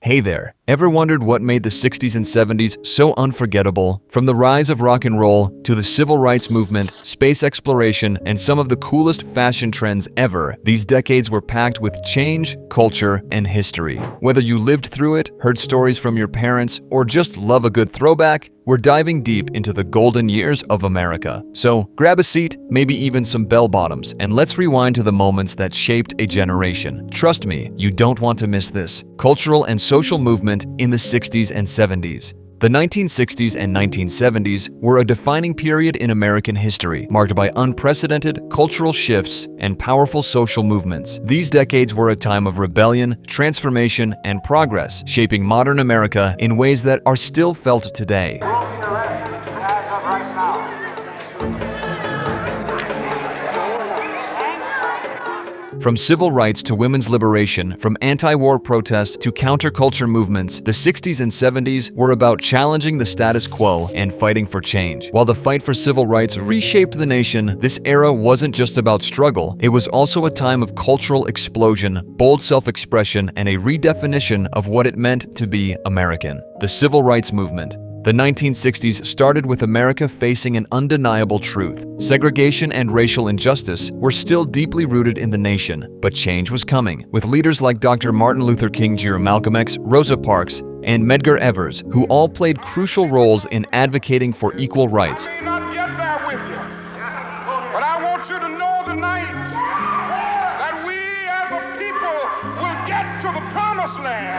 Hey there! Ever wondered what made the 60s and 70s so unforgettable? From the rise of rock and roll to the civil rights movement, space exploration, and some of the coolest fashion trends ever, these decades were packed with change, culture, and history. Whether you lived through it, heard stories from your parents, or just love a good throwback, we're diving deep into the golden years of America. So grab a seat, maybe even some bell-bottoms, and let's rewind to the moments that shaped a generation. Trust me, you don't want to miss this. Cultural and social movement in the 60s and 70s. The 1960s and 1970s were a defining period in American history, marked by unprecedented cultural shifts and powerful social movements. These decades were a time of rebellion, transformation, and progress, shaping modern America in ways that are still felt today. From civil rights to women's liberation, from anti-war protests to counterculture movements, the 60s and 70s were about challenging the status quo and fighting for change. While the fight for civil rights reshaped the nation, this era wasn't just about struggle, it was also a time of cultural explosion, bold self-expression, and a redefinition of what it meant to be American. The civil rights movement. The 1960s started with America facing an undeniable truth. Segregation and racial injustice were still deeply rooted in the nation, but change was coming, with leaders like Dr. Martin Luther King Jr., Malcolm X, Rosa Parks, and Medgar Evers, who all played crucial roles in advocating for equal rights. I may not get there with you, but I want you to know tonight that we as a people will get to the promised land.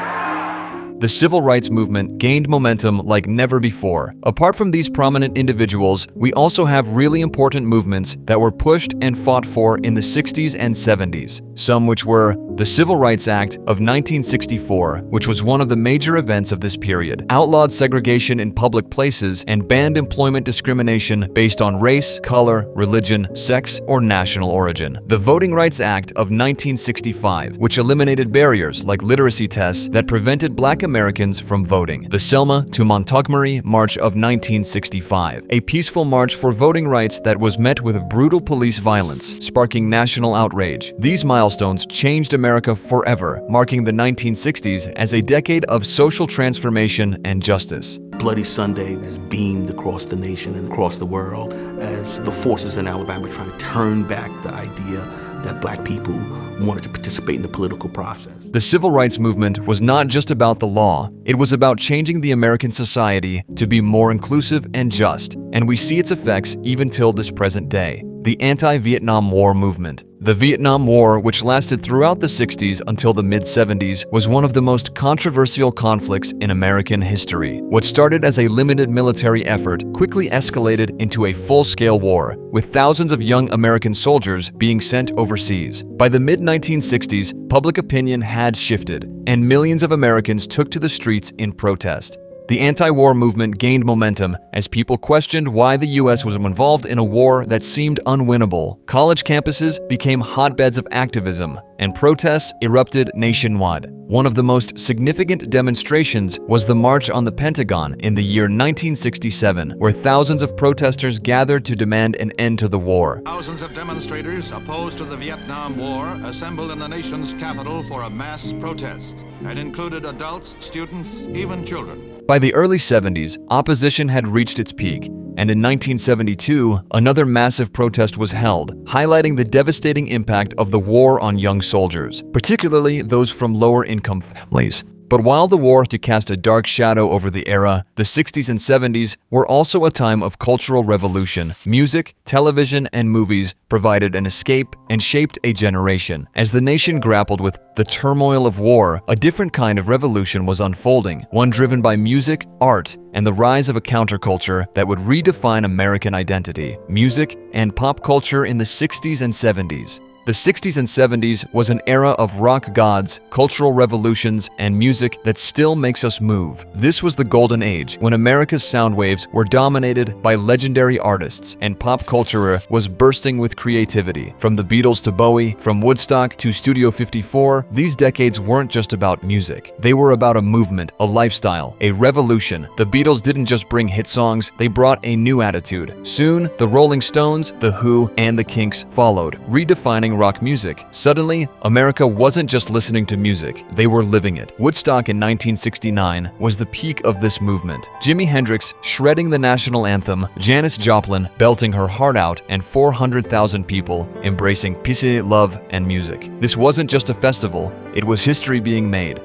The civil rights movement gained momentum like never before. Apart from these prominent individuals, we also have really important movements that were pushed and fought for in the 60s and 70s. Some which were the Civil Rights Act of 1964, which was one of the major events of this period, outlawed segregation in public places and banned employment discrimination based on race, color, religion, sex, or national origin. The Voting Rights Act of 1965, which eliminated barriers like literacy tests that prevented Black Americans from voting. The Selma to Montgomery March of 1965, a peaceful march for voting rights that was met with brutal police violence, sparking national outrage. These milestones changed America forever, marking the 1960s as a decade of social transformation and justice. Bloody Sunday is beamed across the nation and across the world as the forces in Alabama try to turn back the idea that Black people wanted to participate in the political process. The civil rights movement was not just about the law, it was about changing the American society to be more inclusive and just, and we see its effects even till this present day. The anti-Vietnam War movement. The Vietnam War, which lasted throughout the 60s until the mid-70s, was one of the most controversial conflicts in American history. What started as a limited military effort quickly escalated into a full-scale war, with thousands of young American soldiers being sent overseas. By the mid-1960s, public opinion had shifted, and millions of Americans took to the streets in protest. The anti-war movement gained momentum as people questioned why the U.S. was involved in a war that seemed unwinnable. College campuses became hotbeds of activism, and protests erupted nationwide. One of the most significant demonstrations was the March on the Pentagon in the year 1967, where thousands of protesters gathered to demand an end to the war. Thousands of demonstrators opposed to the Vietnam War assembled in the nation's capital for a mass protest, and included adults, students, even children. By the early 70s, opposition had reached its peak, and in 1972, another massive protest was held, highlighting the devastating impact of the war on young soldiers, particularly those from lower-income families. But while the war to cast a dark shadow over the era, the 60s and 70s were also a time of cultural revolution. Music, television, and movies provided an escape and shaped a generation. As the nation grappled with the turmoil of war, a different kind of revolution was unfolding, one driven by music, art, and the rise of a counterculture that would redefine American identity. Music and pop culture in the 60s and 70s. The 60s and 70s was an era of rock gods, cultural revolutions, and music that still makes us move. This was the golden age, when America's sound waves were dominated by legendary artists, and pop culture was bursting with creativity. From the Beatles to Bowie, from Woodstock to Studio 54, these decades weren't just about music. They were about a movement, a lifestyle, a revolution. The Beatles didn't just bring hit songs, they brought a new attitude. Soon, the Rolling Stones, The Who, and The Kinks followed, redefining playing rock music. Suddenly, America wasn't just listening to music, they were living it. Woodstock in 1969 was the peak of this movement. Jimi Hendrix shredding the national anthem, Janis Joplin belting her heart out, and 400,000 people embracing peace, love, and music. This wasn't just a festival, it was history being made.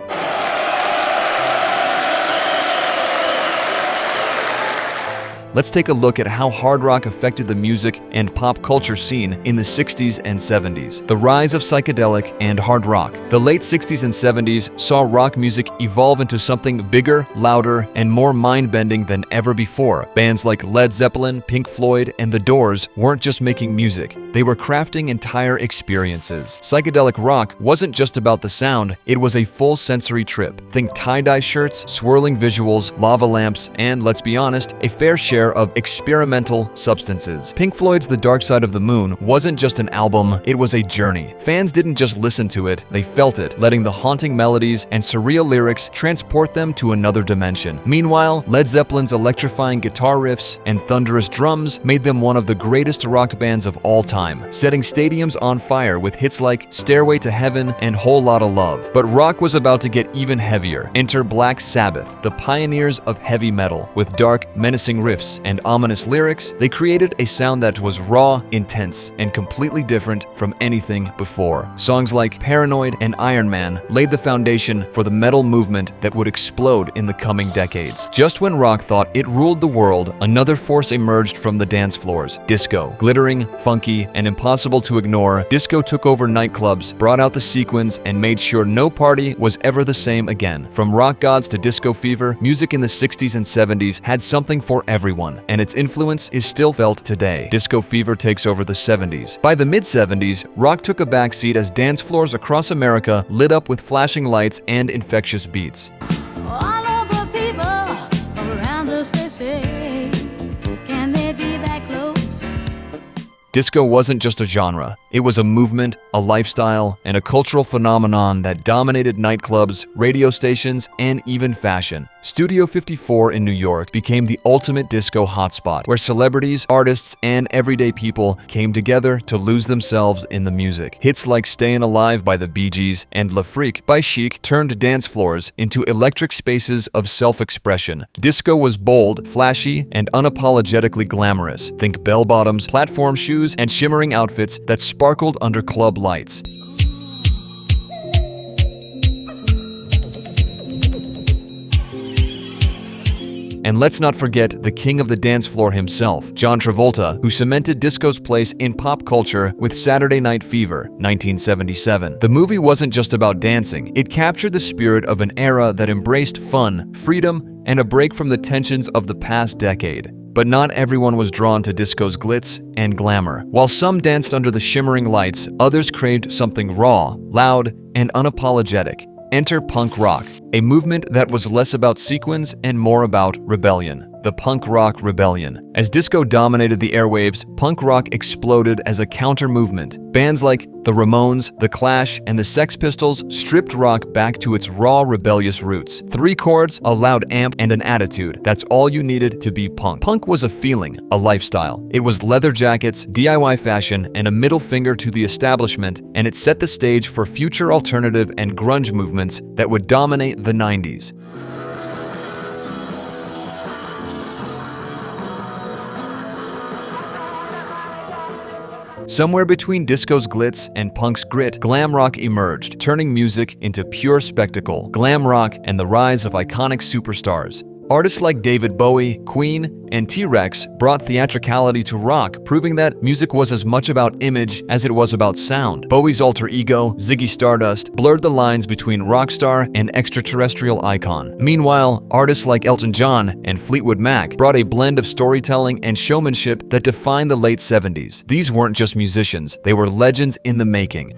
Let's take a look at how hard rock affected the music and pop culture scene in the 60s and 70s. The rise of psychedelic and hard rock. The late 60s and 70s saw rock music evolve into something bigger, louder, and more mind-bending than ever before. Bands like Led Zeppelin, Pink Floyd, and The Doors weren't just making music, they were crafting entire experiences. Psychedelic rock wasn't just about the sound, it was a full sensory trip. Think tie-dye shirts, swirling visuals, lava lamps, and, let's be honest, a fair share of experimental substances. Pink Floyd's The Dark Side of the Moon wasn't just an album, it was a journey. Fans didn't just listen to it, they felt it, letting the haunting melodies and surreal lyrics transport them to another dimension. Meanwhile, Led Zeppelin's electrifying guitar riffs and thunderous drums made them one of the greatest rock bands of all time, setting stadiums on fire with hits like Stairway to Heaven and Whole Lotta Love. But rock was about to get even heavier. Enter Black Sabbath, the pioneers of heavy metal. With dark, menacing riffs and ominous lyrics, they created a sound that was raw, intense, and completely different from anything before. Songs like Paranoid and Iron Man laid the foundation for the metal movement that would explode in the coming decades. Just when rock thought it ruled the world, another force emerged from the dance floors: disco. Glittering, funky, and impossible to ignore, disco took over nightclubs, brought out the sequins, and made sure no party was ever the same again. From rock gods to disco fever, music in the 60s and 70s had something for everyone, and its influence is still felt today. Disco fever takes over the 70s. By the mid-70s, rock took a backseat as dance floors across America lit up with flashing lights and infectious beats. All of the people around us, they say, can they be that close? Disco wasn't just a genre, it was a movement, a lifestyle, and a cultural phenomenon that dominated nightclubs, radio stations, and even fashion. Studio 54 in New York became the ultimate disco hotspot, where celebrities, artists, and everyday people came together to lose themselves in the music. Hits like Stayin' Alive by the Bee Gees and Le Freak by Chic turned dance floors into electric spaces of self-expression. Disco was bold, flashy, and unapologetically glamorous. Think bell-bottoms, platform shoes, and shimmering outfits that sparkled under club lights. And let's not forget the king of the dance floor himself, John Travolta, who cemented disco's place in pop culture with Saturday Night Fever, 1977. The movie wasn't just about dancing, it captured the spirit of an era that embraced fun, freedom, and a break from the tensions of the past decade. But not everyone was drawn to disco's glitz and glamour. While some danced under the shimmering lights, others craved something raw, loud, and unapologetic. Enter punk rock, a movement that was less about sequins and more about rebellion. The punk rock rebellion. As disco dominated the airwaves, punk rock exploded as a counter-movement. Bands like the Ramones, The Clash, and the Sex Pistols stripped rock back to its raw, rebellious roots. 3 chords, a loud amp, and an attitude. That's all you needed to be punk. Punk was a feeling, a lifestyle. It was leather jackets, DIY fashion, and a middle finger to the establishment, and it set the stage for future alternative and grunge movements that would dominate the 90s. Somewhere between disco's glitz and punk's grit, glam rock emerged, turning music into pure spectacle. Glam rock and the rise of iconic superstars. Artists like David Bowie, Queen, and T-Rex brought theatricality to rock, proving that music was as much about image as it was about sound. Bowie's alter ego, Ziggy Stardust, blurred the lines between rock star and extraterrestrial icon. Meanwhile, artists like Elton John and Fleetwood Mac brought a blend of storytelling and showmanship that defined the late 70s. These weren't just musicians, they were legends in the making.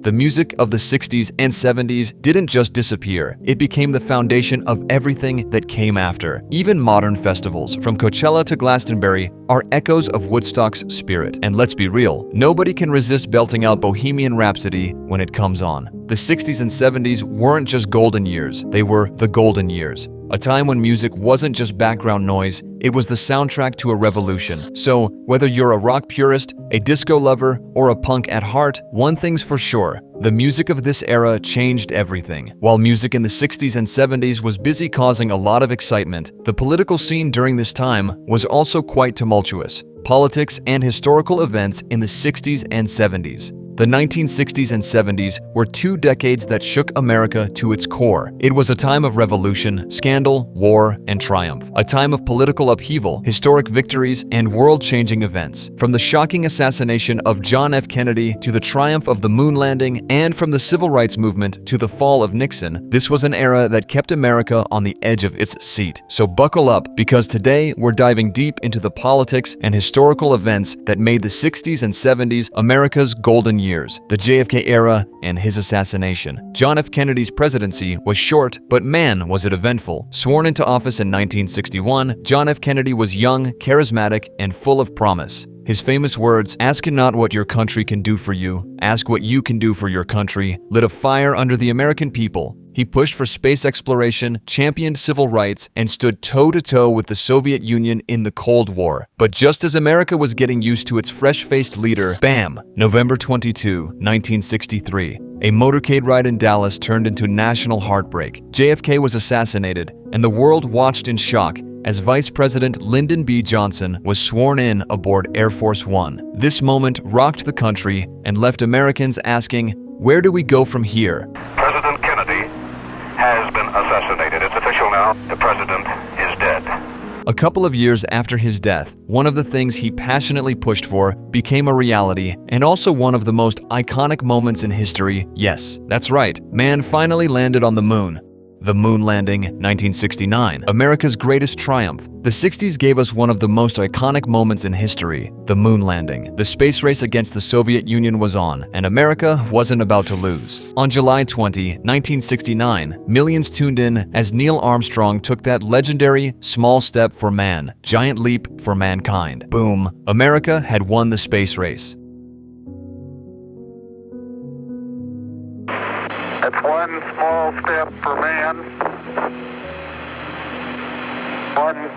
The music of the 60s and 70s didn't just disappear, it became the foundation of everything that came after. Even modern festivals, from Coachella to Glastonbury, are echoes of Woodstock's spirit. And let's be real, nobody can resist belting out Bohemian Rhapsody when it comes on. The 60s and 70s weren't just golden years, they were the golden years. a time when music wasn't just background noise, it was the soundtrack to a revolution. So, whether you're a rock purist, a disco lover, or a punk at heart, one thing's for sure: the music of this era changed everything. While music in the 60s and 70s was busy causing a lot of excitement, the political scene during this time was also quite tumultuous. Politics and historical events in the 60s and 70s. The 1960s and 70s were 2 decades that shook America to its core. It was a time of revolution, scandal, war, and triumph. A time of political upheaval, historic victories, and world-changing events. From the shocking assassination of John F. Kennedy to the triumph of the moon landing, and from the civil rights movement to the fall of Nixon, this was an era that kept America on the edge of its seat. So buckle up, because today we're diving deep into the politics and historical events that made the 60s and 70s America's golden years, the JFK era and his assassination. John F. Kennedy's presidency was short, but man, was it eventful. Sworn into office in 1961, John F. Kennedy was young, charismatic, and full of promise. His famous words, "Ask not what your country can do for you, ask what you can do for your country," lit a fire under the American people. He pushed for space exploration, championed civil rights, and stood toe-to-toe with the Soviet Union in the Cold War. But just as America was getting used to its fresh-faced leader, bam! November 22, 1963. A motorcade ride in Dallas turned into national heartbreak. JFK was assassinated, and the world watched in shock as Vice President Lyndon B. Johnson was sworn in aboard Air Force One. This moment rocked the country and left Americans asking, where do we go from here? President Kennedy has been assassinated. It's official now. The president is dead. A couple of years after his death, one of the things he passionately pushed for became a reality, and also one of the most iconic moments in history. Yes, that's right, man finally landed on the moon. The moon landing, 1969, America's greatest triumph. The 60s gave us one of the most iconic moments in history, the moon landing. The space race against the Soviet Union was on, and America wasn't about to lose. On July 20, 1969, millions tuned in as Neil Armstrong took that legendary small step for man, giant leap for mankind. Boom, America had won the space race. It's one small step for man, one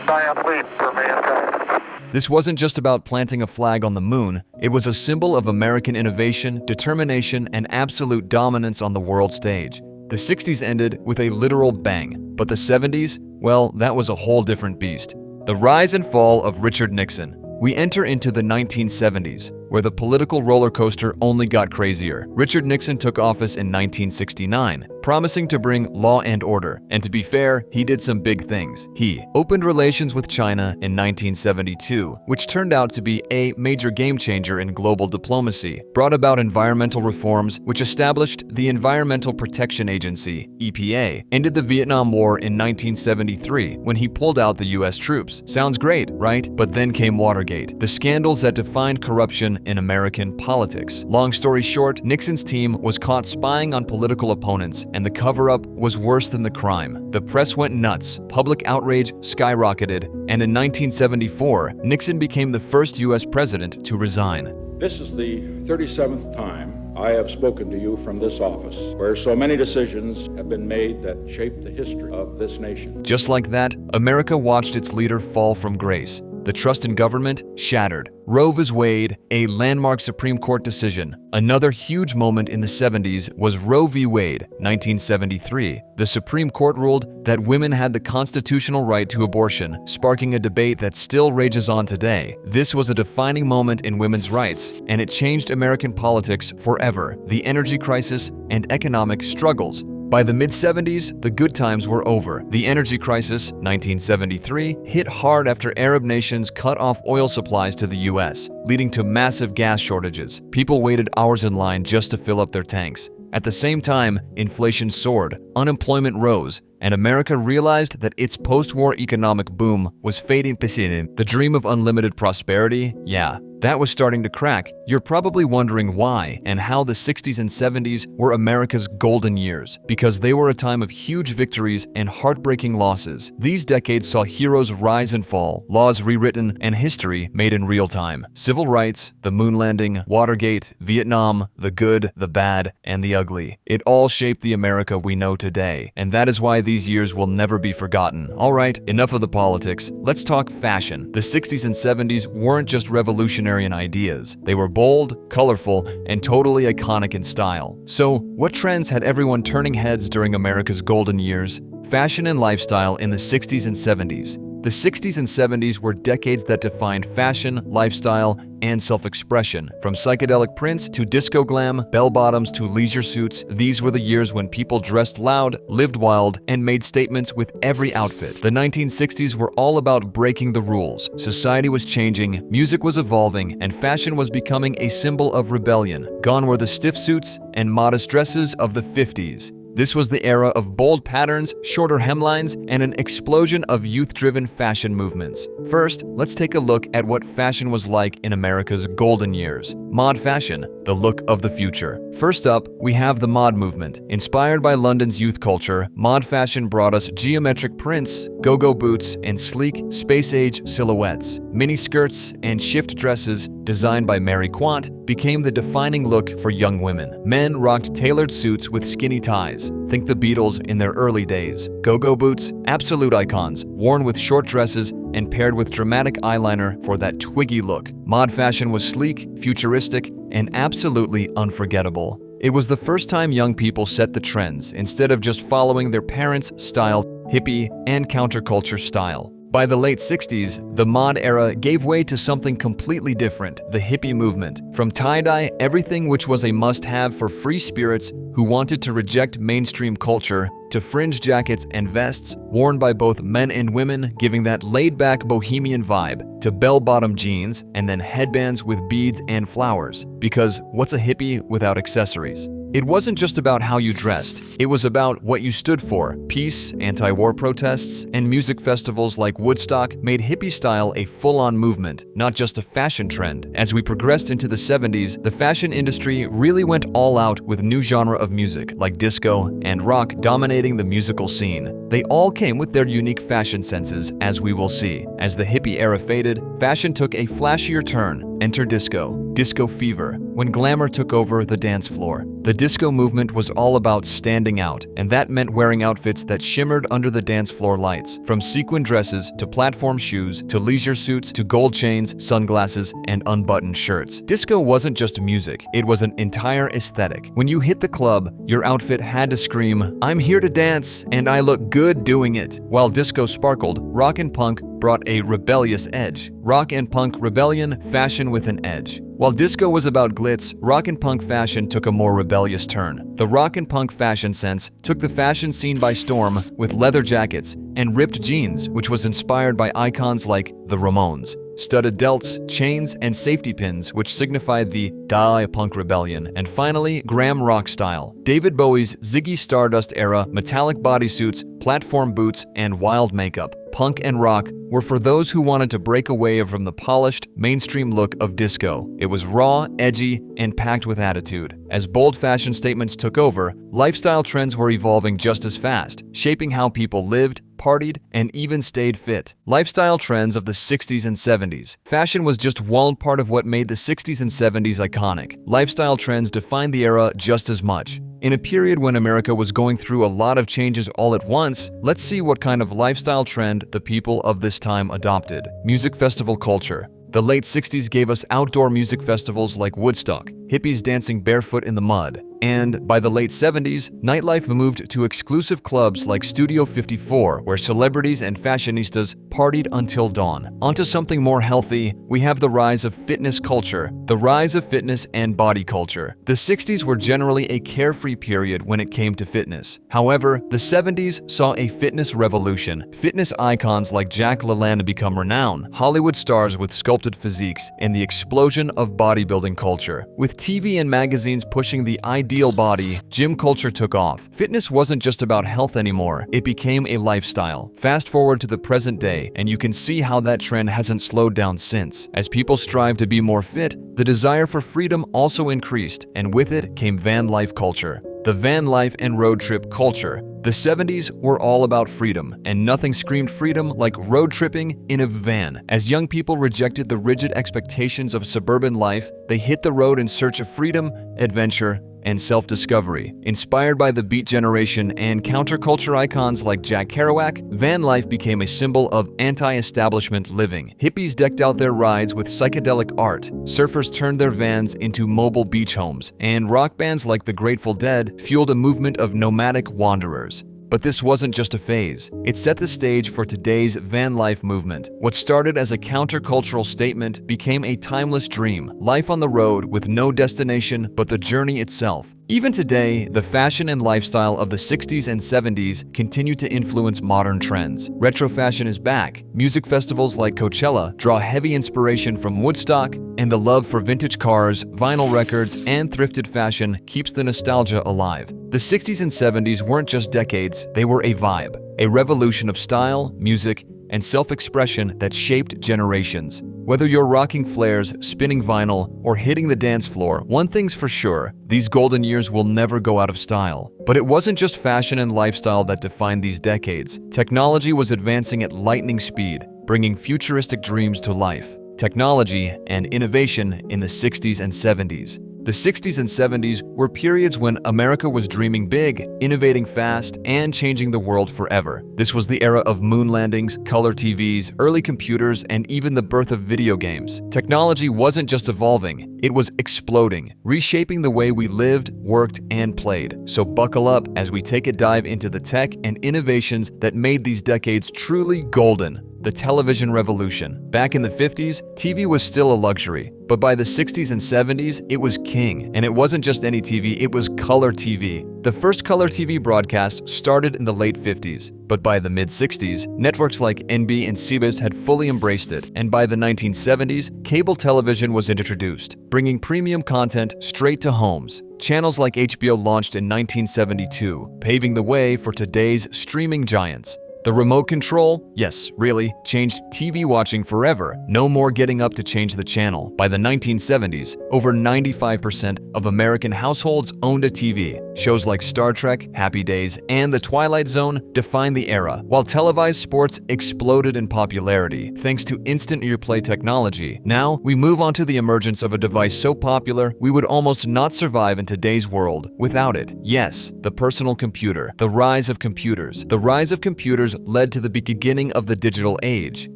giant leap for mankind. This wasn't just about planting a flag on the moon, it was a symbol of American innovation, determination, and absolute dominance on the world stage. The 60s ended with a literal bang, but the 70s, well, that was a whole different beast. The rise and fall of Richard Nixon. We enter into the 1970s, where the political roller coaster only got crazier. Richard Nixon took office in 1969, promising to bring law and order. And to be fair, he did some big things. He opened relations with China in 1972, which turned out to be a major game changer in global diplomacy, brought about environmental reforms, which established the Environmental Protection Agency, EPA, ended the Vietnam War in 1973 when he pulled out the US troops. Sounds great, right? But then came Watergate, the scandals that defined corruption in American politics. Long story short, Nixon's team was caught spying on political opponents, and the cover-up was worse than the crime. The press went nuts, public outrage skyrocketed, and in 1974, Nixon became the first US president to resign. This is the 37th time I have spoken to you from this office, where so many decisions have been made that shaped the history of this nation. Just like that, America watched its leader fall from grace. The trust in government shattered. Roe v. Wade, a landmark Supreme Court decision. Another huge moment in the 70s was Roe v. Wade, 1973. The Supreme Court ruled that women had the constitutional right to abortion, sparking a debate that still rages on today. This was a defining moment in women's rights, and it changed American politics forever. The energy crisis and economic struggles. By the mid-70s, the good times were over. The energy crisis, 1973, hit hard after Arab nations cut off oil supplies to the US, leading to massive gas shortages. People waited hours in line just to fill up their tanks. At the same time, inflation soared, unemployment rose, and America realized that its post-war economic boom was fading. The dream of unlimited prosperity, yeah, that was starting to crack. You're probably wondering why and how the 60s and 70s were America's golden years, because they were a time of huge victories and heartbreaking losses. These decades saw heroes rise and fall, laws rewritten, and history made in real time. Civil rights, the moon landing, Watergate, Vietnam, the good, the bad, and the ugly. It all shaped the America we know today, and that is why these years will never be forgotten. Alright, enough of the politics. Let's talk fashion. The 60s and 70s weren't just revolutionary in ideas. They were bold, colorful, and totally iconic in style. So, what trends had everyone turning heads during America's golden years? Fashion and lifestyle in the 60s and 70s. The 60s and 70s were decades that defined fashion, lifestyle, and self-expression. From psychedelic prints to disco glam, bell-bottoms to leisure suits, these were the years when people dressed loud, lived wild, and made statements with every outfit. The 1960s were all about breaking the rules. Society was changing, music was evolving, and fashion was becoming a symbol of rebellion. Gone were the stiff suits and modest dresses of the 50s. This was the era of bold patterns, shorter hemlines, and an explosion of youth-driven fashion movements. First, let's take a look at what fashion was like in America's golden years. Mod fashion, the look of the future. First up, we have the mod movement. Inspired by London's youth culture, mod fashion brought us geometric prints, go-go boots, and sleek, space-age silhouettes. Mini skirts and shift dresses, designed by Mary Quant, became the defining look for young women. Men rocked tailored suits with skinny ties. Think the Beatles in their early days. Go-go boots, absolute icons, worn with short dresses and paired with dramatic eyeliner for that twiggy look. Mod fashion was sleek, futuristic, and absolutely unforgettable. It was the first time young people set the trends instead of just following their parents' style, hippie, and counterculture style. By the late 60s, the mod era gave way to something completely different, the hippie movement. From tie-dye, everything which was a must-have for free spirits who wanted to reject mainstream culture, to fringe jackets and vests worn by both men and women, giving that laid-back bohemian vibe, to bell-bottom jeans, and then headbands with beads and flowers. Because what's a hippie without accessories? It wasn't just about how you dressed, it was about what you stood for. Peace, anti-war protests, and music festivals like Woodstock made hippie style a full-on movement, not just a fashion trend. As we progressed into the 70s, the fashion industry really went all out with new genre of music like disco and rock dominating the musical scene. They all came with their unique fashion senses, as we will see. As the hippie era faded, fashion took a flashier turn. Enter disco, disco fever, when glamour took over the dance floor. The disco movement was all about standing out, and that meant wearing outfits that shimmered under the dance floor lights. From sequin dresses to platform shoes to leisure suits to gold chains, sunglasses, and unbuttoned shirts. Disco wasn't just music, it was an entire aesthetic. When you hit the club, your outfit had to scream, "I'm here to dance, and I look good doing it." While disco sparkled, rock and punk brought a rebellious edge. Rock and punk rebellion, fashion with an edge. While disco was about glitz, rock and punk fashion took a more rebellious turn. The rock and punk fashion sense took the fashion scene by storm with leather jackets and ripped jeans, which was inspired by icons like the Ramones. Studded delts, chains, and safety pins, which signified the Die punk rebellion. And finally, glam rock style. David Bowie's Ziggy Stardust era, metallic bodysuits, platform boots, and wild makeup. Punk and rock were for those who wanted to break away from the polished, mainstream look of disco. It was raw, edgy, and packed with attitude. As bold fashion statements took over, lifestyle trends were evolving just as fast, shaping how people lived, partied, and even stayed fit. Lifestyle trends of the 60s and 70s. Fashion was just one part of what made the 60s and 70s iconic. Lifestyle trends defined the era just as much. In a period when America was going through a lot of changes all at once, let's see what kind of lifestyle trend the people of this time adopted. Music festival culture. The late 60s gave us outdoor music festivals like Woodstock, hippies dancing barefoot in the mud. And by the late 70s, nightlife moved to exclusive clubs like Studio 54, where celebrities and fashionistas partied until dawn. Onto something more healthy, we have the rise of fitness culture, the rise of fitness and body culture. The 60s were generally a carefree period when it came to fitness. However, the 70s saw a fitness revolution. Fitness icons like Jack LaLanne become renowned, Hollywood stars with sculpted physiques, and the explosion of bodybuilding culture. With TV and magazines pushing the ideal body, gym culture took off. Fitness wasn't just about health anymore, it became a lifestyle. Fast forward to the present day, and you can see how that trend hasn't slowed down since. As people strive to be more fit, the desire for freedom also increased, and with it came van life culture. The van life and road trip culture. The 70s were all about freedom, and nothing screamed freedom like road tripping in a van. As young people rejected the rigid expectations of suburban life, they hit the road in search of freedom, adventure, and self-discovery. Inspired by the Beat Generation and counterculture icons like Jack Kerouac, van life became a symbol of anti-establishment living. Hippies decked out their rides with psychedelic art, surfers turned their vans into mobile beach homes, and rock bands like the Grateful Dead fueled a movement of nomadic wanderers. But this wasn't just a phase. It set the stage for today's van life movement. What started as a countercultural statement became a timeless dream, life on the road with no destination but the journey itself. Even today, the fashion and lifestyle of the 60s and 70s continue to influence modern trends. Retro fashion is back. Music festivals like Coachella draw heavy inspiration from Woodstock, and the love for vintage cars, vinyl records, and thrifted fashion keeps the nostalgia alive. The 60s and 70s weren't just decades, they were a vibe, a revolution of style, music, and self-expression that shaped generations. Whether you're rocking flares, spinning vinyl, or hitting the dance floor, one thing's for sure, these golden years will never go out of style. But it wasn't just fashion and lifestyle that defined these decades. Technology was advancing at lightning speed, bringing futuristic dreams to life. Technology and innovation in the 60s and 70s. The 60s and 70s were periods when America was dreaming big, innovating fast, and changing the world forever. This was the era of moon landings, color TVs, early computers, and even the birth of video games. Technology wasn't just evolving, it was exploding, reshaping the way we lived, worked, and played. So buckle up as we take a dive into the tech and innovations that made these decades truly golden. The television revolution. Back in the 50s, TV was still a luxury, but by the 60s and 70s, it was king. And it wasn't just any TV, it was color TV. The first color TV broadcast started in the late 50s, but by the mid-60s, networks like NB and CBS had fully embraced it, and by the 1970s, cable television was introduced, bringing premium content straight to homes. Channels like HBO launched in 1972, paving the way for today's streaming giants. The remote control, yes, really, changed TV watching forever. No more getting up to change the channel. By the 1970s, over 95% of American households owned a TV. Shows like Star Trek, Happy Days, and The Twilight Zone defined the era, while televised sports exploded in popularity thanks to instant replay technology. Now, we move on to the emergence of a device so popular we would almost not survive in today's world without it. Yes, the personal computer, the rise of computers. The rise of computers led to the beginning of the digital age.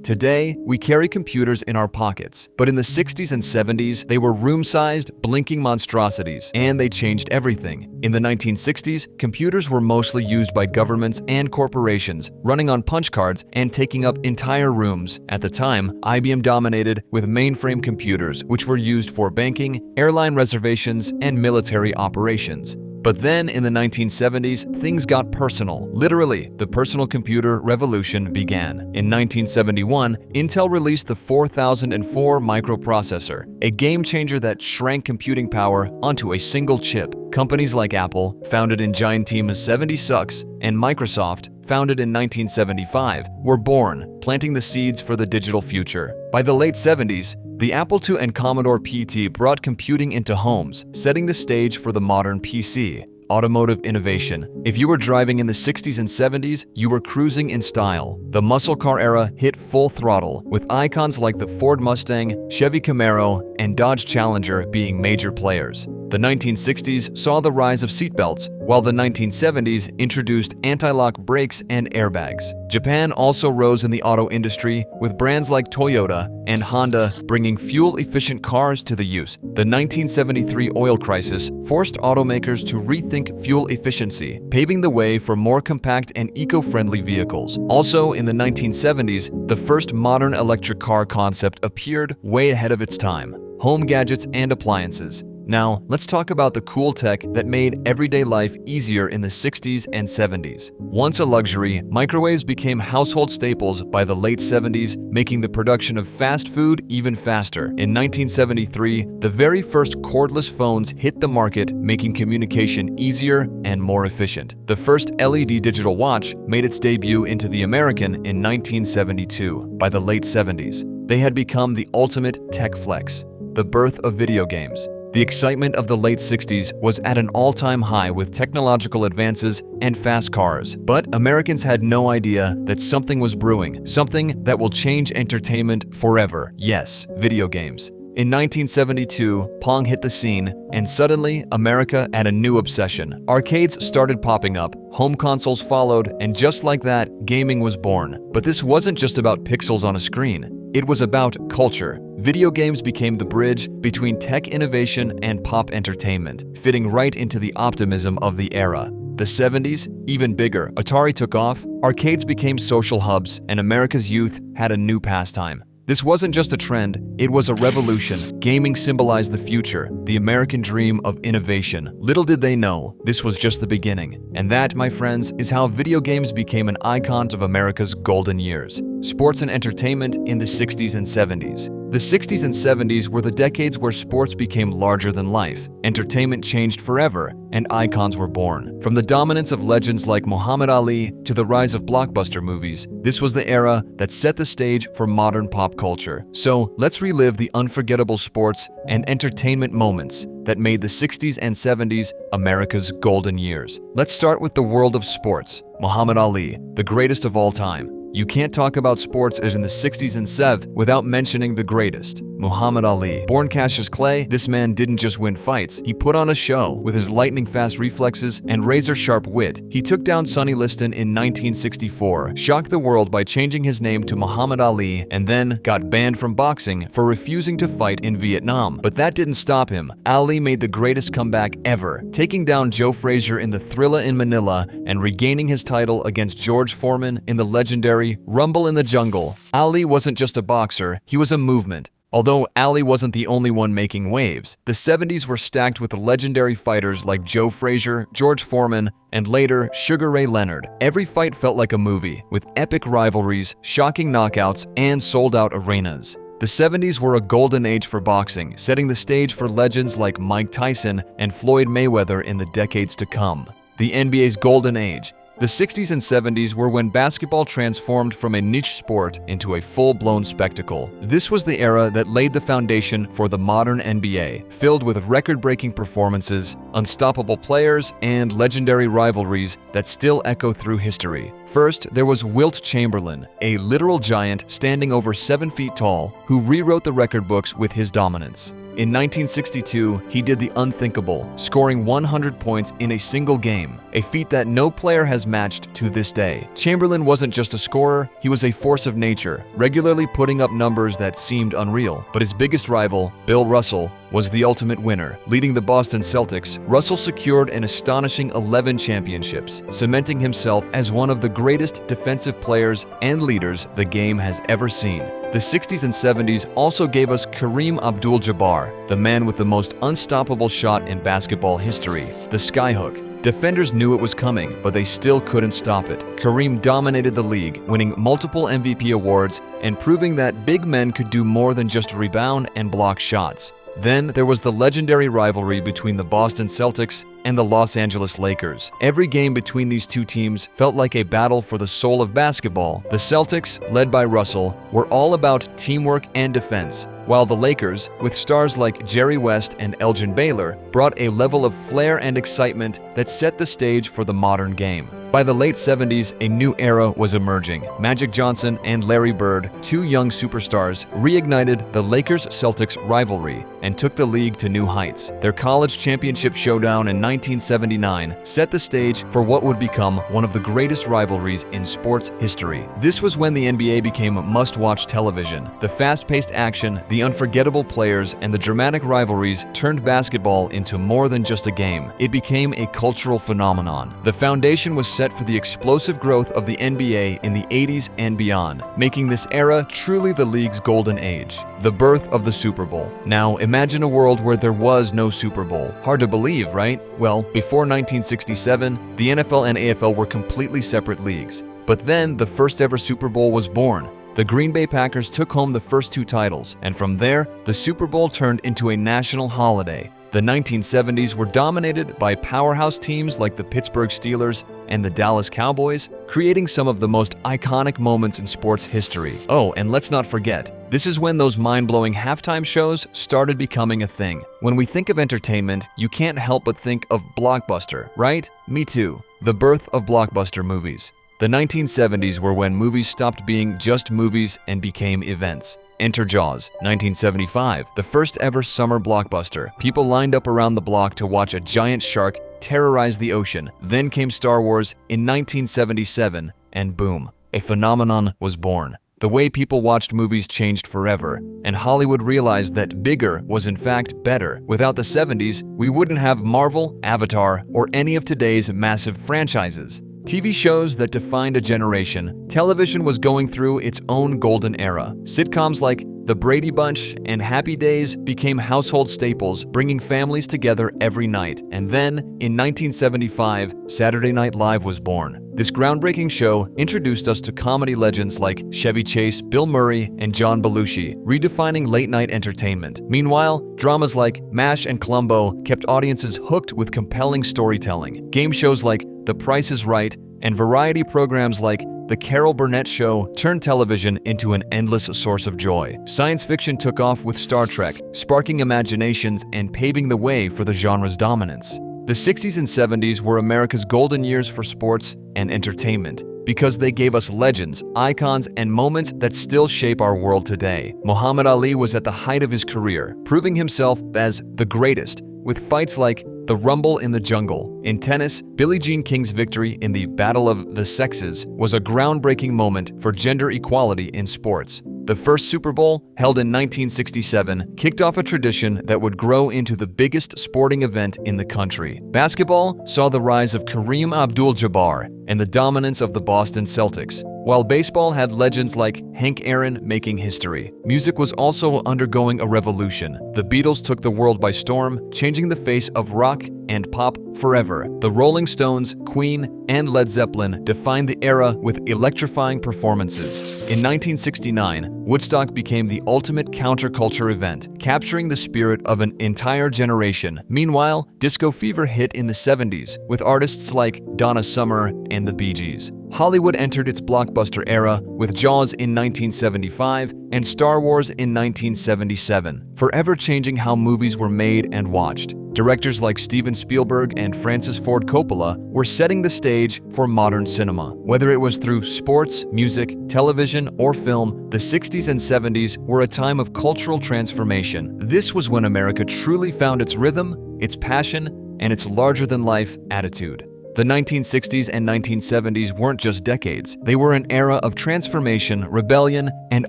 Today, we carry computers in our pockets, but in the 60s and 70s, they were room-sized, blinking monstrosities, and they changed everything. In the 1960s, computers were mostly used by governments and corporations, running on punch cards and taking up entire rooms. At the time, IBM dominated with mainframe computers, which were used for banking, airline reservations, and military operations. But then in the 1970s, things got personal. Literally, the personal computer revolution began. In 1971, Intel released the 4004 microprocessor, a game changer that shrank computing power onto a single chip. Companies like Apple, founded in giant team of 70 sucks, and Microsoft, founded in 1975, were born, planting the seeds for the digital future. By the late 70s, the Apple II and Commodore PT brought computing into homes, setting the stage for the modern PC. Automotive innovation. If you were driving in the 60s and 70s, you were cruising in style. The muscle car era hit full throttle, with icons like the Ford Mustang, Chevy Camaro, and Dodge Challenger being major players. The 1960s saw the rise of seatbelts, while the 1970s introduced anti-lock brakes and airbags. Japan also rose in the auto industry, with brands like Toyota and Honda bringing fuel-efficient cars to the use. The 1973 oil crisis forced automakers to rethink fuel efficiency, paving the way for more compact and eco-friendly vehicles. Also, in the 1970s, the first modern electric car concept appeared way ahead of its time: home gadgets and appliances. Now, let's talk about the cool tech that made everyday life easier in the 60s and 70s. Once a luxury, microwaves became household staples by the late 70s, making the production of fast food even faster. In 1973, the very first cordless phones hit the market, making communication easier and more efficient. The first LED digital watch made its debut into the American in 1972. By the late 70s, they had become the ultimate tech flex. The birth of video games. The excitement of the late 60s was at an all-time high with technological advances and fast cars. But Americans had no idea that something was brewing, something that will change entertainment forever. Yes, video games. In 1972, Pong hit the scene, and suddenly, America had a new obsession. Arcades started popping up, home consoles followed, and just like that, gaming was born. But this wasn't just about pixels on a screen. It was about culture. Video games became the bridge between tech innovation and pop entertainment, fitting right into the optimism of the era. The 70s, even bigger, Atari took off, arcades became social hubs, and America's youth had a new pastime. This wasn't just a trend, it was a revolution. Gaming symbolized the future, the American dream of innovation. Little did they know, this was just the beginning. And that, my friends, is how video games became an icon of America's golden years. Sports and entertainment in the 60s and 70s. The 60s and 70s were the decades where sports became larger than life, entertainment changed forever, and icons were born. From the dominance of legends like Muhammad Ali to the rise of blockbuster movies, this was the era that set the stage for modern pop culture. So let's relive the unforgettable sports and entertainment moments that made the 60s and 70s America's golden years. Let's start with the world of sports. Muhammad Ali, the greatest of all time. You can't talk about sports as in the 60s and 70s without mentioning the greatest, Muhammad Ali. Born Cassius Clay, this man didn't just win fights, he put on a show. With his lightning-fast reflexes and razor-sharp wit, he took down Sonny Liston in 1964, shocked the world by changing his name to Muhammad Ali, and then got banned from boxing for refusing to fight in Vietnam. But that didn't stop him. Ali made the greatest comeback ever, taking down Joe Frazier in the Thrilla in Manila and regaining his title against George Foreman in the legendary Rumble in the Jungle. Ali wasn't just a boxer, he was a movement. Although Ali wasn't the only one making waves, the 70s were stacked with legendary fighters like Joe Frazier, George Foreman, and later Sugar Ray Leonard. Every fight felt like a movie, with epic rivalries, shocking knockouts, and sold-out arenas. The 70s were a golden age for boxing, setting the stage for legends like Mike Tyson and Floyd Mayweather in the decades to come. The NBA's golden age. The 60s and 70s were when basketball transformed from a niche sport into a full-blown spectacle. This was the era that laid the foundation for the modern NBA, filled with record-breaking performances, unstoppable players, and legendary rivalries that still echo through history. First, there was Wilt Chamberlain, a literal giant standing over 7 feet tall, who rewrote the record books with his dominance. In 1962, he did the unthinkable, scoring 100 points in a single game, a feat that no player has matched to this day. Chamberlain wasn't just a scorer, he was a force of nature, regularly putting up numbers that seemed unreal. But his biggest rival, Bill Russell, was the ultimate winner. Leading the Boston Celtics, Russell secured an astonishing 11 championships, cementing himself as one of the greatest defensive players and leaders the game has ever seen. The 60s and 70s also gave us Kareem Abdul-Jabbar, the man with the most unstoppable shot in basketball history, the skyhook. Defenders knew it was coming, but they still couldn't stop it. Kareem dominated the league, winning multiple MVP awards and proving that big men could do more than just rebound and block shots. Then there was the legendary rivalry between the Boston Celtics and the Los Angeles Lakers. Every game between these two teams felt like a battle for the soul of basketball. The Celtics, led by Russell, were all about teamwork and defense, while the Lakers, with stars like Jerry West and Elgin Baylor, brought a level of flair and excitement that set the stage for the modern game. By the late 70s, a new era was emerging. Magic Johnson and Larry Bird, two young superstars, reignited the Lakers-Celtics rivalry and took the league to new heights. Their college championship showdown in 1979 set the stage for what would become one of the greatest rivalries in sports history. This was when the NBA became must-watch television. The fast-paced action, the unforgettable players, and the dramatic rivalries turned basketball into more than just a game. It became a cultural phenomenon. The foundation was set for the explosive growth of the NBA in the 80s and beyond, making this era truly the league's golden age. The birth of the Super Bowl. Now, imagine a world where there was no Super Bowl. Hard to believe, right? Well, before 1967, the NFL and AFL were completely separate leagues. But then, the first ever Super Bowl was born. The Green Bay Packers took home the first two titles, and from there, the Super Bowl turned into a national holiday. The 1970s were dominated by powerhouse teams like the Pittsburgh Steelers and the Dallas Cowboys, creating some of the most iconic moments in sports history. Oh, and let's not forget, this is when those mind-blowing halftime shows started becoming a thing. When we think of entertainment, you can't help but think of Blockbuster, right? Me too. The birth of blockbuster movies. The 1970s were when movies stopped being just movies and became events. Enter Jaws. 1975, the first ever summer blockbuster. People lined up around the block to watch a giant shark terrorize the ocean. Then came Star Wars in 1977, and boom, a phenomenon was born. The way people watched movies changed forever, and Hollywood realized that bigger was in fact better. Without the 70s, we wouldn't have Marvel, Avatar, or any of today's massive franchises. TV shows that defined a generation, television was going through its own golden era. Sitcoms like The Brady Bunch and Happy Days became household staples, bringing families together every night. And then, in 1975, Saturday Night Live was born. This groundbreaking show introduced us to comedy legends like Chevy Chase, Bill Murray, and John Belushi, redefining late-night entertainment. Meanwhile, dramas like MASH and Columbo kept audiences hooked with compelling storytelling. Game shows like The Price is Right and variety programs like The Carol Burnett Show turned television into an endless source of joy. Science fiction took off with Star Trek, sparking imaginations and paving the way for the genre's dominance. The 60s and 70s were America's golden years for sports and entertainment because they gave us legends, icons, and moments that still shape our world today. Muhammad Ali was at the height of his career, proving himself as the greatest, with fights like the Rumble in the Jungle. In tennis, Billie Jean King's victory in the Battle of the Sexes was a groundbreaking moment for gender equality in sports. The first Super Bowl, held in 1967, kicked off a tradition that would grow into the biggest sporting event in the country. Basketball saw the rise of Kareem Abdul-Jabbar and the dominance of the Boston Celtics, while baseball had legends like Hank Aaron making history. Music was also undergoing a revolution. The Beatles took the world by storm, changing the face of rock and pop forever. The Rolling Stones, Queen, and Led Zeppelin defined the era with electrifying performances. In 1969, Woodstock became the ultimate counterculture event, capturing the spirit of an entire generation. Meanwhile, disco fever hit in the 70s, with artists like Donna Summer and the Bee Gees. Hollywood entered its blockbuster era with Jaws in 1975 and Star Wars in 1977, forever changing how movies were made and watched. Directors like Steven Spielberg and Francis Ford Coppola were setting the stage for modern cinema. Whether it was through sports, music, television, or film, the 60s and 70s were a time of cultural transformation. This was when America truly found its rhythm, its passion, and its larger-than-life attitude. The 1960s and 1970s weren't just decades. They were an era of transformation, rebellion, and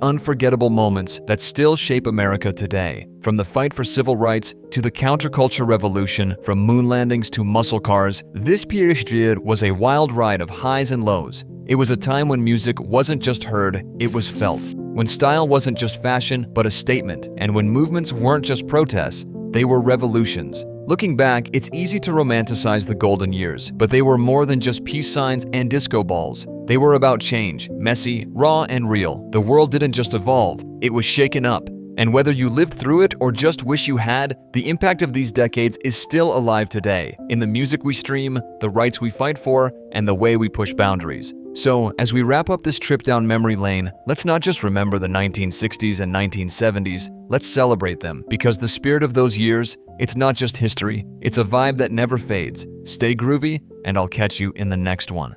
unforgettable moments that still shape America today. From the fight for civil rights to the counterculture revolution, from moon landings to muscle cars, this period was a wild ride of highs and lows. It was a time when music wasn't just heard, it was felt. When style wasn't just fashion, but a statement. And when movements weren't just protests, they were revolutions. Looking back, it's easy to romanticize the golden years, but they were more than just peace signs and disco balls. They were about change, messy, raw, and real. The world didn't just evolve, it was shaken up. And whether you lived through it or just wish you had, the impact of these decades is still alive today, in the music we stream, the rights we fight for, and the way we push boundaries. So, as we wrap up this trip down memory lane, let's not just remember the 1960s and 1970s, let's celebrate them, because the spirit of those years, it's not just history, it's a vibe that never fades. Stay groovy, and I'll catch you in the next one.